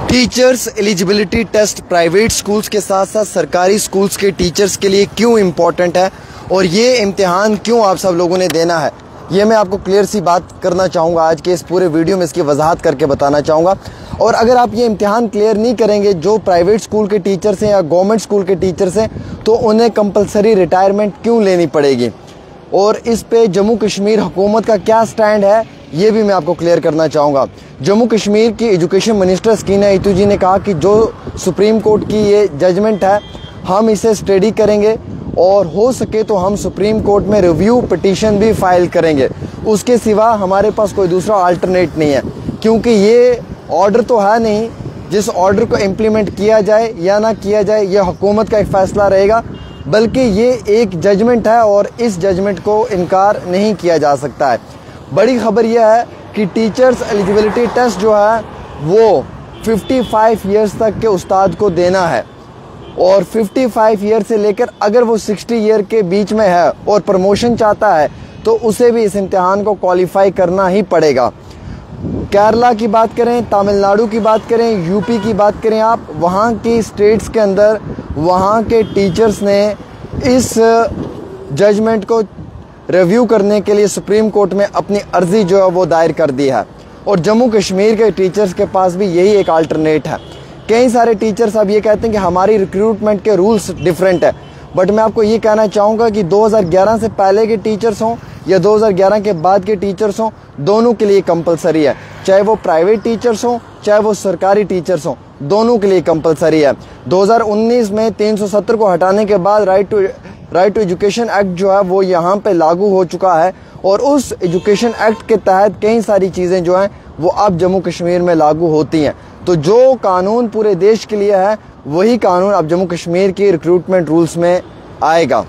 Teachers eligibility test private schools के साथ साथ सरकारी स्कूल्स के टीचर्स के लिए क्यों इम्पोर्टेंट है और ये इम्तिहान क्यों आप सब लोगों ने देना है, ये मैं आपको क्लियर सी बात करना चाहूँगा। आज के इस पूरे वीडियो में इसकी वजाहत करके बताना चाहूँगा। और अगर आप ये इम्तिहान क्लियर नहीं करेंगे, जो प्राइवेट स्कूल के टीचर्स हैं या गवर्नमेंट स्कूल के टीचर्स हैं, तो उन्हें कंपलसरी रिटायरमेंट क्यों लेनी पड़ेगी और इस पे जम्मू कश्मीर हुकूमत का क्या स्टैंड है, ये भी मैं आपको क्लियर करना चाहूँगा। जम्मू कश्मीर की एजुकेशन मिनिस्टर स्कीना इतू जी ने कहा कि जो सुप्रीम कोर्ट की ये जजमेंट है, हम इसे स्टडी करेंगे और हो सके तो हम सुप्रीम कोर्ट में रिव्यू पिटीशन भी फाइल करेंगे। उसके सिवा हमारे पास कोई दूसरा अल्टरनेट नहीं है, क्योंकि ये ऑर्डर तो है नहीं। जिस ऑर्डर को इम्प्लीमेंट किया जाए या ना किया जाए, यह हुकूमत का एक फ़ैसला रहेगा, बल्कि ये एक जजमेंट है और इस जजमेंट को इनकार नहीं किया जा सकता है। बड़ी खबर यह है कि टीचर्स एलिजिबिलिटी टेस्ट जो है वो 55 ईयर्स तक के उस्ताद को देना है और 55 ईयर से लेकर अगर वो 60 ईयर के बीच में है और प्रमोशन चाहता है तो उसे भी इस इम्तिहान को क्वालिफाई करना ही पड़ेगा। केरला की बात करें, तमिलनाडु की बात करें, यूपी की बात करें, आप वहाँ की स्टेट्स के अंदर वहाँ के टीचर्स ने इस जजमेंट को रिव्यू करने के लिए सुप्रीम कोर्ट में अपनी अर्जी जो है वो दायर कर दी है। और जम्मू कश्मीर के टीचर्स के पास भी यही एक अल्टरनेट है। कई सारे टीचर्स अब ये कहते हैं कि हमारी रिक्रूटमेंट के रूल्स डिफरेंट है, बट मैं आपको ये कहना चाहूँगा कि 2011 से पहले के टीचर्स हों या 2011 के बाद के टीचर्स हों, दोनों के लिए कंपलसरी है। चाहे वो प्राइवेट टीचर्स हों चाहे वो सरकारी टीचर्स हों, दोनों के लिए कंपलसरी है। 2019 में 370 को हटाने के बाद राइट टू एजुकेशन एक्ट जो है वो यहाँ पे लागू हो चुका है और उस एजुकेशन एक्ट के तहत कई सारी चीज़ें जो हैं वो अब जम्मू कश्मीर में लागू होती हैं। तो जो कानून पूरे देश के लिए है, वही कानून अब जम्मू कश्मीर के रिक्रूटमेंट रूल्स में आएगा।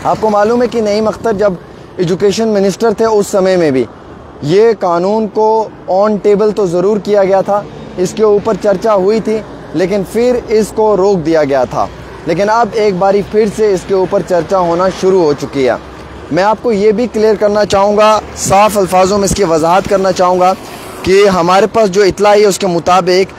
आपको मालूम है कि नईम अख्तर जब एजुकेशन मिनिस्टर थे उस समय में भी ये कानून को ऑन टेबल तो ज़रूर किया गया था, इसके ऊपर चर्चा हुई थी, लेकिन फिर इसको रोक दिया गया था। लेकिन अब एक बारी फिर से इसके ऊपर चर्चा होना शुरू हो चुकी है। मैं आपको ये भी क्लियर करना चाहूँगा, साफ अल्फाजों में इसकी वजाहत करना चाहूँगा कि हमारे पास जो इतला है उसके मुताबिक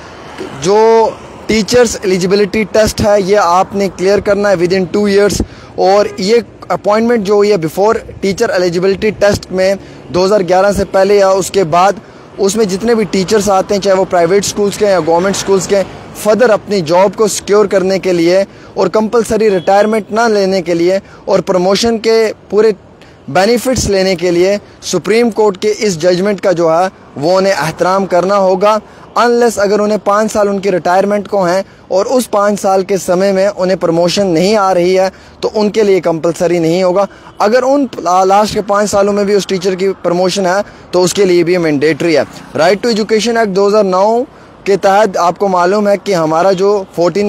जो टीचर्स एलिजिबिलिटी टेस्ट है ये आपने क्लियर करना है विद इन 2 ईयर्स। और ये अपॉइंटमेंट जो हुई है बिफोर टीचर एलिजिबिलिटी टेस्ट में 2011 से पहले या उसके बाद, उसमें जितने भी टीचर्स आते हैं, चाहे वो प्राइवेट स्कूल्स के या गवर्नमेंट स्कूल्स के, फर्दर अपनी जॉब को सिक्योर करने के लिए और कंपलसरी रिटायरमेंट ना लेने के लिए और प्रमोशन के पूरे बेनिफिट्स लेने के लिए सुप्रीम कोर्ट के इस जजमेंट का जो है वो उन्हें एहतराम करना होगा। अनलेस अगर उन्हें 5 साल उनकी रिटायरमेंट को हैं और उस 5 साल के समय में उन्हें प्रमोशन नहीं आ रही है तो उनके लिए कंपलसरी नहीं होगा। अगर उन लास्ट के 5 सालों में भी उस टीचर की प्रमोशन है तो उसके लिए भी मैंडेटरी है। राइट टू एजुकेशन एक्ट 2009 के तहत आपको मालूम है कि हमारा जो 14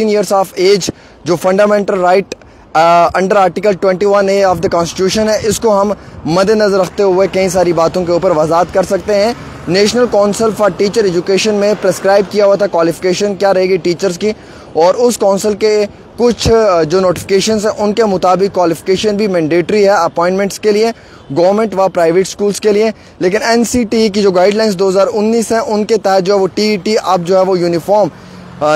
ईयर्स ऑफ एज जो fundamental right under article 21A of the constitution है, इसको हम मद्देनजर रखते हुए कई सारी बातों के ऊपर वजाहत कर सकते हैं। National council for teacher education में प्रेस्क्राइब किया हुआ था क्वालिफिकेशन क्या रहेगी टीचर्स की, और उस काउंसिल के कुछ जो नोटिफिकेशंस हैं उनके मुताबिक क्वालिफिकेशन भी मैंडेटरी है अपॉइंटमेंट्स के लिए, गवर्नमेंट व प्राइवेट स्कूल्स के लिए। लेकिन NCT की जो गाइडलाइंस 2019 है उनके तहत जो है वो TET अब जो है वो यूनिफॉर्म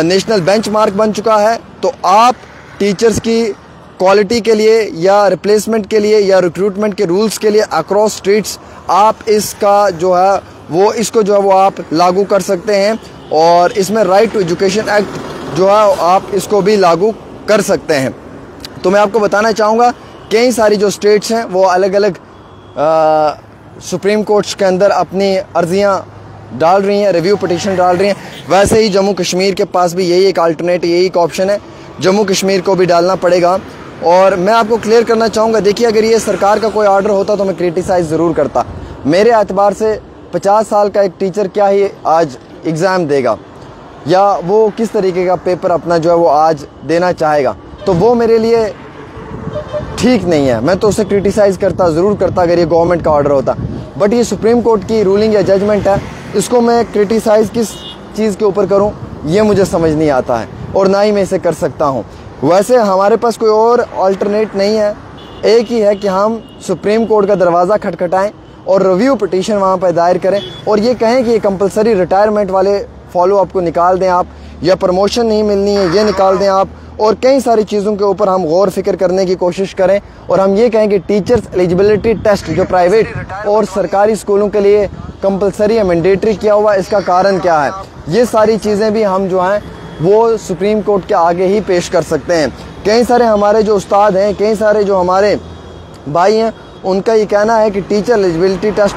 नेशनल बेंचमार्क बन चुका है। तो आप टीचर्स की क्वालिटी के लिए या रिप्लेसमेंट के लिए या रिक्रूटमेंट के रूल्स के लिए अक्रॉस स्टेट्स आप इसका जो है वो इसको जो है वो आप लागू कर सकते हैं और इसमें राइट टू एजुकेशन एक्ट जो है आप इसको भी लागू कर सकते हैं। तो मैं आपको बताना चाहूँगा कई सारी जो स्टेट्स हैं वो अलग अलग सुप्रीम कोर्ट्स के अंदर अपनी अर्जियाँ डाल रही हैं, रिव्यू पिटीशन डाल रही हैं। वैसे ही जम्मू कश्मीर के पास भी यही एक अल्टरनेट, यही एक ऑप्शन है, जम्मू कश्मीर को भी डालना पड़ेगा। और मैं आपको क्लियर करना चाहूँगा, देखिए अगर ये सरकार का कोई ऑर्डर होता तो मैं क्रिटिसाइज़ ज़रूर करता। मेरे एतबार से 50 साल का एक टीचर क्या ही आज एग्ज़ाम देगा या वो किस तरीके का पेपर अपना जो है वो आज देना चाहेगा, तो वो मेरे लिए ठीक नहीं है। मैं तो उसे क्रिटिसाइज़ करता, ज़रूर करता अगर ये गवर्नमेंट का ऑर्डर होता। बट ये सुप्रीम कोर्ट की रूलिंग या जजमेंट है, इसको मैं क्रिटिसाइज़ किस चीज़ के ऊपर करूँ ये मुझे समझ नहीं आता है और ना ही मैं इसे कर सकता हूँ। वैसे हमारे पास कोई और अल्टरनेट नहीं है, एक ही है कि हम सुप्रीम कोर्ट का दरवाज़ा खटखटाएं और रिव्यू पिटीशन वहाँ पर दायर करें और ये कहें कि ये कंपलसरी रिटायरमेंट वाले फॉलो अप को निकाल दें आप, या प्रमोशन नहीं मिलनी है ये निकाल दें आप, और कई सारी चीज़ों के ऊपर हम गौर फिक्र करने की कोशिश करें। और हम ये कहें कि टीचर्स एलिजिबिलिटी टेस्ट जो प्राइवेट और सरकारी स्कूलों के लिए कंपलसरी या मैंडेटरी किया हुआ है, इसका कारण क्या है, ये सारी चीज़ें भी हम जो हैं वो सुप्रीम कोर्ट के आगे ही पेश कर सकते हैं। कई सारे हमारे जो उस्ताद हैं, कई सारे जो हमारे भाई हैं, उनका ये कहना है कि टीचर एलिजिबिलिटी टेस्ट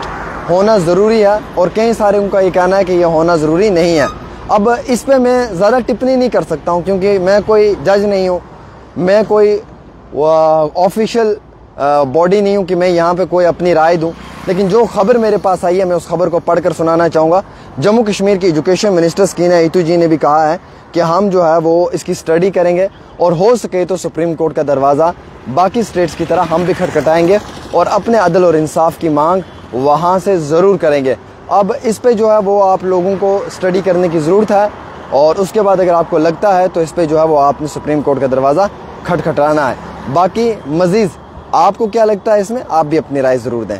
होना ज़रूरी है, और कई सारे उनका ये कहना है कि यह होना ज़रूरी नहीं है। अब इस पे मैं ज़्यादा टिप्पणी नहीं कर सकता हूँ, क्योंकि मैं कोई जज नहीं हूँ, मैं कोई ऑफिशियल बॉडी नहीं हूँ कि मैं यहाँ पे कोई अपनी राय दूँ। लेकिन जो खबर मेरे पास आई है मैं उस खबर को पढ़कर सुनाना चाहूँगा। जम्मू कश्मीर की एजुकेशन मिनिस्टर सकीना इतू जी ने भी कहा है कि हम जो है वो इसकी स्टडी करेंगे, और हो सके तो सुप्रीम कोर्ट का दरवाज़ा बाकी स्टेट्स की तरह हम भी खटखटाएंगे और अपने अदल और इंसाफ की मांग वहाँ से ज़रूर करेंगे। अब इस पे जो है वो आप लोगों को स्टडी करने की ज़रूरत है, और उसके बाद अगर आपको लगता है तो इस पे जो है वो आपने सुप्रीम कोर्ट का दरवाज़ा खटखटाना है। बाकी मज़ीद आपको क्या लगता है इसमें, आप भी अपनी राय ज़रूर दें।